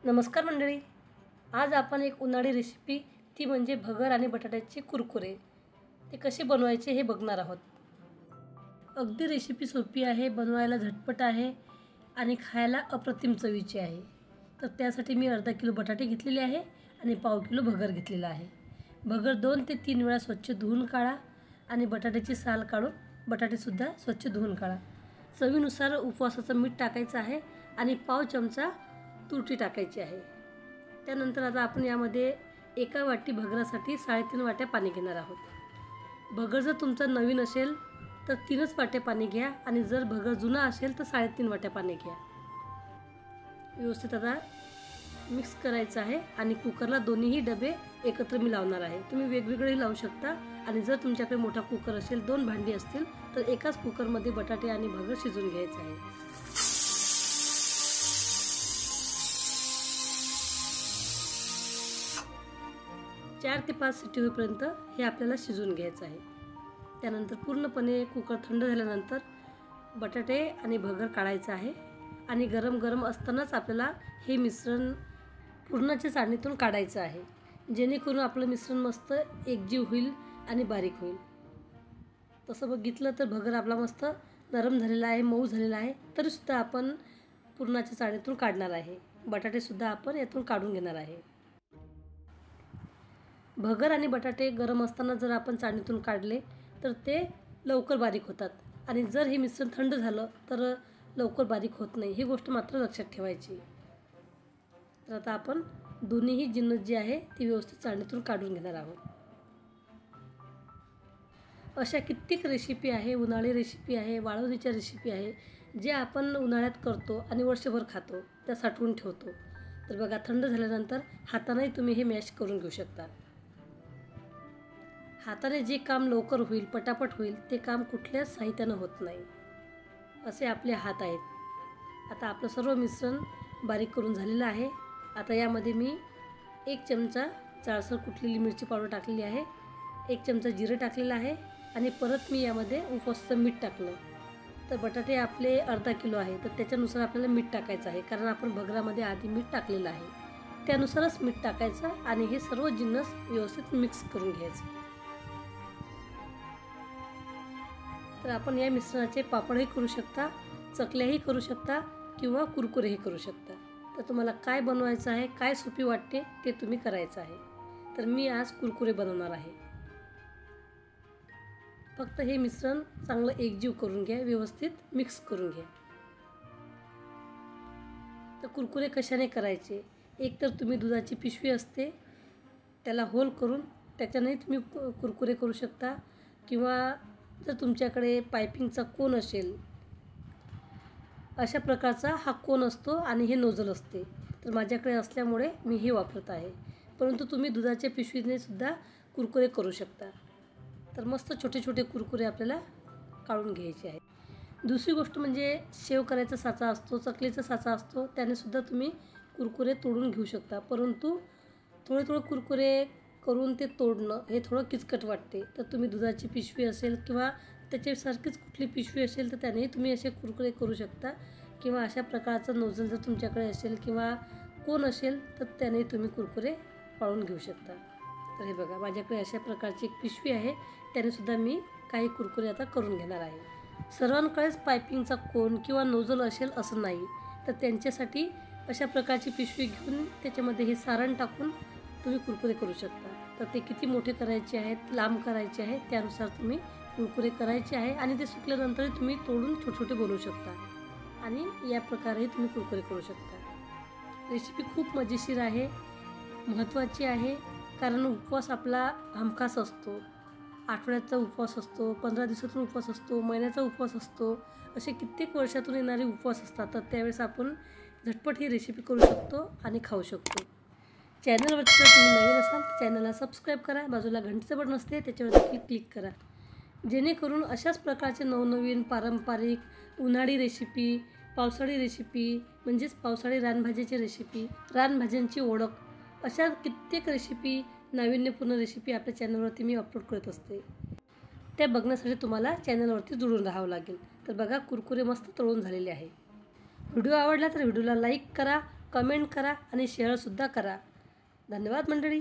नमस्कार मंडळी, आज आपण एक उन्हाळी रेसिपी ती म्हणजे भगर आणि बटाट्याचे कुरकुरे ते कसे बनवायचे हे बघणार आहोत। अगदी रेसिपी सोपी आहे, बनवायला झटपट आहे आणि खायला अप्रतिम चवीची आहे। तर त्यासाठी मी अर्धा किलो बटाटे घेतलेले आहे आणि पाव किलो भगर घेतलेला आहे। भगर 2 ते 3 वेळा स्वच्छ धुवून काढा आणि बटाट्याची साल काढून बटाटे सुद्धा स्वच्छ धुवून काढा। चवीनुसार उपवासाचं मीठ टाकायचं आहे आणि पाव चमचा तुरटी टाकायची आहे। त्यानंतर आता आपण यामध्ये एका वाटी भगरासाठी 3.5 वाट्या पाणी घेणार आहोत। भगर जर तुमचा नवीन असेल तर 3च वाट्या पाणी घ्या आणि जर भगर जुना असेल तर 3.5 वाट्या पाणी घ्या। व्यवस्थित आता मिक्स करायचं आहे आणि कुकरला दोन्हीही डबे एकत्र मी लावणार आहे। तुम्ही वेगवेगळे लावू शकता आणि जर तुमच्याकडे मोठा कुकर असेल, 2 भांडी असतील तर एकाच कुकरमध्ये बटाटे आणि भगर शिजवून घ्यायचं आहे। 4 ते 5 शिट्टी होईपर्यंत हे आपल्याला शिजवून घ्यायचं आहे। त्यानंतर पूर्णपणे कुकर थंड झाल्यानंतर बटाटे आणि भगर काढायचं आहे आणि गरम गरम असतानाच आपल्याला हे मिश्रण पुरणाच्या चाळणीतून काढायचं आहे, जेणेकरून आपलं मिश्रण मस्त एकजीव होईल आणि बारीक होईल। तसं बघितलं तर भगर आपला मस्त नरम झालेला आहे, मऊ झालेला आहे, तरीसुद्धा आपण पुरणाच्या चाळणीतून काढणार आहे। बटाटे सुद्धा आपण यातून काढून घेणार आहे। भगर आणि बटाटे गरम असताना जर आपण चाळणीतून काढले तर ते लवकर बारीक होतात आणि जर हे मिश्रण थंड झालं तर लवकर बारीक होत नाही, ही गोष्ट मात्र लक्षात ठेवायची। तर आता आपण दोन्हीही जिन्नस जे आहे ती व्यवस्थित चाळणीतून काढून घेणार आहोत। अशा कित्येक रेसिपी आहे, उन्हाळी रेसिपी आहे, वाळवणीच्या रेसिपी आहे, जे आपण उन्हाळ्यात करतो आणि वर्षभर खातो, त्या साठवून ठेवतो। तर बघा, थंड झाल्यानंतर हातानेही तुम्ही हे मॅश करून घेऊ शकता। हाताने जे काम लवकर होईल, पटापट होईल, ते काम कुठल्याच साहित्यानं होत नाही, असे आपले हात आहेत। आता आपलं सर्व मिश्रण बारीक करून झालेलं आहे। आता यामध्ये मी 1 चमचा जाडसर कुटलेली मिरची पावडर टाकलेली आहे, 1 चमचा जिरे टाकलेलं आहे आणि परत मी यामध्ये उपवासाचं मीठ टाकलं। तर बटाटे आपले अर्धा किलो आहे, तर त्याच्यानुसार आपल्याला मीठ टाकायचं आहे, कारण आपण भगरामध्ये आधी मीठ टाकलेलं आहे, त्यानुसारच मीठ टाकायचं आणि हे सर्व जिन्नस व्यवस्थित मिक्स करून घ्यायचं। तर आपण या मिश्रणाचे पापडही करू शकता, चकल्याही करू शकता किंवा कुरकुरेही करू शकता। तर तुम्हाला काय बनवायचं आहे, काय सोपी वाटते ते तुम्ही करायचं आहे। तर मी आज कुरकुरे बनवणार आहे। फक्त हे मिश्रण चांगलं एकजीव करून घ्या, व्यवस्थित मिक्स करून घ्या। तर कुरकुरे कशाने करायचे? एक तर तुम्ही दुधाची पिशवी असते त्याला होल करून त्याच्यानेही तुम्ही कुरकुरे करू शकता, किंवा जर तुमच्याकडे पायपिंगचा कोन असेल, अशा प्रकारचा हा कोन असतो आणि हे नोझल असते, तर माझ्याकडे असल्यामुळे मी हे वापरत आहे। परंतु तुम्ही दुधाच्या पिशवीने सुद्धा कुरकुरे करू शकता। तर मस्त छोटे छोटे कुरकुरे आपल्याला काढून घ्यायचे आहे। दुसरी गोष्ट म्हणजे शेव करायचा साचा असतो, चकलीचा साचा असतो, त्याने सुद्धा तुम्ही कुरकुरे तोडून घेऊ शकता। परंतु थोडे कुरकुरे करून ते तोडणं हे थोडं किचकट वाटते। तर तुम्ही दुधाची पिशवी असेल किंवा त्याच्यासारखीच कुठली पिशवी असेल तर त्यानेही तुम्ही असे कुरकुरे करू शकता, किंवा अशा प्रकारचं नोझल जर तुमच्याकडे असेल किंवा कोन असेल तर त्याने तुम्ही कुरकुरे पाळून घेऊ शकता। तर हे बघा, माझ्याकडे अशा प्रकारची एक पिशवी आहे, त्याने सुद्धा मी काही कुरकुरे आता करून घेणार आहे। सर्वांकडेच पायपिंगचा कोन किंवा नोझल असेल असं नाही, तर त्यांच्यासाठी अशा प्रकारची पिशवी घेऊन त्याच्यामध्ये हे सारण टाकून तुम्ही कुरकुरे करू शकता। तर ते किती मोठे करायचे आहेत, लांब करायचे आहेत, त्यानुसार तुम्ही कुरकुरे करायचे आहे आणि ते सुकल्यानंतर तुम्ही तोडून छोटे छोटे बनवू शकता आणि या प्रकारे तुम्ही कुरकुरे करू शकता। रेसिपी खूप मजेशीर आहे, महत्त्वाची आहे, कारण उपवास आपला हमखास असतो। आठवड्याचा उपवास असतो, 15 दिवसातून उपवास असतो, महिन्याचा उपवास असतो, असे कित्येक वर्षातून येणारे उपवास असतात। तर त्यावेळेस आपण झटपट ही रेसिपी करू शकतो आणि खाऊ शकतो। चॅनलवरती जर तुम्ही नवीन असाल तर चॅनलला सबस्क्राईब करा, बाजूला घंटीचं बटन असते त्याच्यावरती क्लिक करा, जेणेकरून अशाच प्रकारचे नवनवीन पारंपरिक उन्हाळी रेसिपी, पावसाळी रेसिपी म्हणजेच पावसाळी रानभाज्याची रेसिपी, रानभाज्यांची ओळख, अशा कित्येक रेसिपी, नाविन्यपूर्ण रेसिपी आपल्या चॅनलवरती मी अपलोड करत असते। त्या बघण्यासाठी तुम्हाला चॅनलवरती जुळून राहावं लागेल। तर बघा, कुरकुरे मस्त तळून झालेले आहे। व्हिडिओ आवडला तर व्हिडिओला लाईक करा, कमेंट करा आणि शेअरसुद्धा करा. धन्यवाद मंडळी.